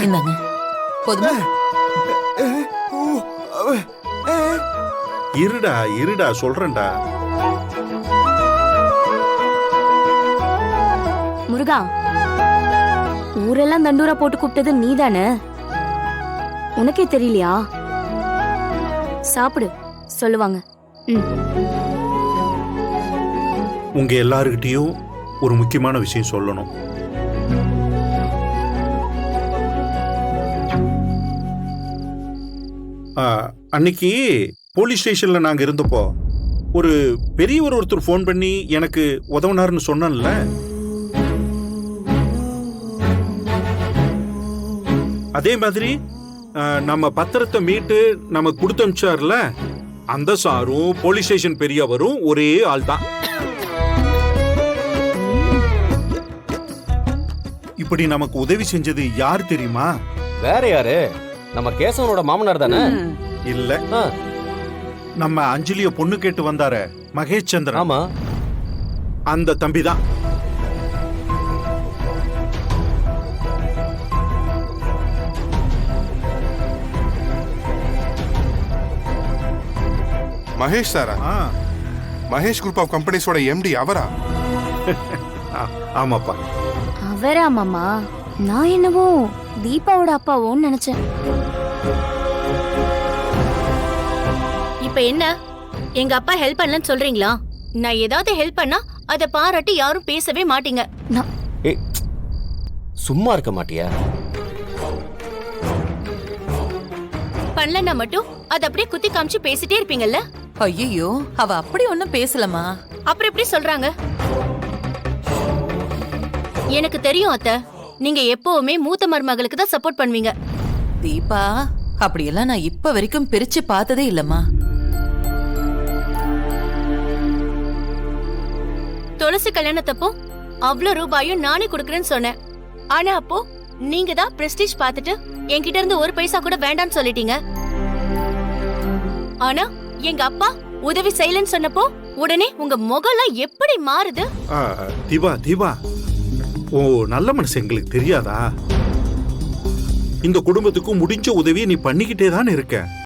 இந்தாங்க போதுமா? இருடா இருடா சொல்றேன்டா. முருகா, ஊரெல்லாம் தண்டூரா போட்டு கூப்பிட்டது நீதானே? உனக்கே தெரியலையா? சாப்பிடு சொல்லுவாங்க. உங்க எல்லாருக்கிட்டையும் ஒரு முக்கியமான விஷயம் சொல்லணும். அன்னைக்கு போலீஸ் ஸ்டேஷன்ல நாங்க இருந்தப்போ ஒரு பெரியவர் ஒருத்தர் ஃபோன் பண்ணி எனக்கு உதவுனாருன்னு சொன்னேன்ல. அதே மாதிரி நம்ம பத்திரத்தை மீட்டு நம்ம கொடுத்து அனுப்பிச்சார்ல, அந்த சாரும் போலீஸ் ஸ்டேஷன் பெரியவரும் ஒரே ஆள் தான். இப்படி நமக்கு உதவி செஞ்சது யார் தெரியுமா? வேற யாரு? நம்ம கேசவனோட மாமனார் தானே? இல்ல, நம்ம அஞ்சலிய பொண்ணு கேட்டு வந்தார மகேஷ் சந்திரன். ஆமா, அந்த தம்பி தான். மகேஷ் சாரா? மகேஷ் குரூப் ஆஃப் கம்பெனிஸோட எம்டி அவரா? ஆமாப்பா. அவரா மாமா? நான் என்னவோ தீபாவோட அப்பாவோன்னு நினைச்சேன். இப்ப என்ன, எங்க அப்பா ஹெல்ப் பண்ணலன்னு சொல்றீங்களா? நான் ஏதாவது ஹெல்ப் பண்ணா அத பாராட்டி யாரும் பேசவே மாட்டீங்க. சும்மா இருக்க மாட்டியா? பண்ணலன்னா மட்டும் அத அப்படியே குத்தி காமிச்சு பேசிட்டே இருப்பீங்கல்ல? ஐயோ, அவ அப்படி ஒண்ணும் பேசலமா. அப்புறம் எப்படி சொல்றாங்க? எனக்கு தெரியும் அத்தை, நீங்க எப்பவுமே மூத்த மருமகளுக்கு தான் சப்போர்ட் பண்ணுவீங்க. தீபா, அப்படியெல்லாம் நான் இப்ப வரைக்கும் பிரிச்சு பார்த்ததே இல்லம்மா. துளசி கல்யாணத்தப்போ அவ்வளவு ரூபாயும் நானே கொடுக்கறேன்னு சொன்னேன். ஆனா அப்போ நீங்க தான் பிரஸ்டீஜ் பார்த்துட்டு என்கிட்ட இருந்து ஒரு பைசா கூட வேண்டாம்னு சொல்லிட்டீங்க. ஆனா எங்க அப்பா உதவி செய்யலன்னு சொன்னப்போ உடனே உங்க முகம்லாம் எப்படி மாறுது? தீபா தீபா, ஓ நல்ல மனசு எங்களுக்கு தெரியாதா? இந்த குடும்பத்துக்கும் முடிஞ்ச உதவியை நீ பண்ணிக்கிட்டே தான் இருக்க.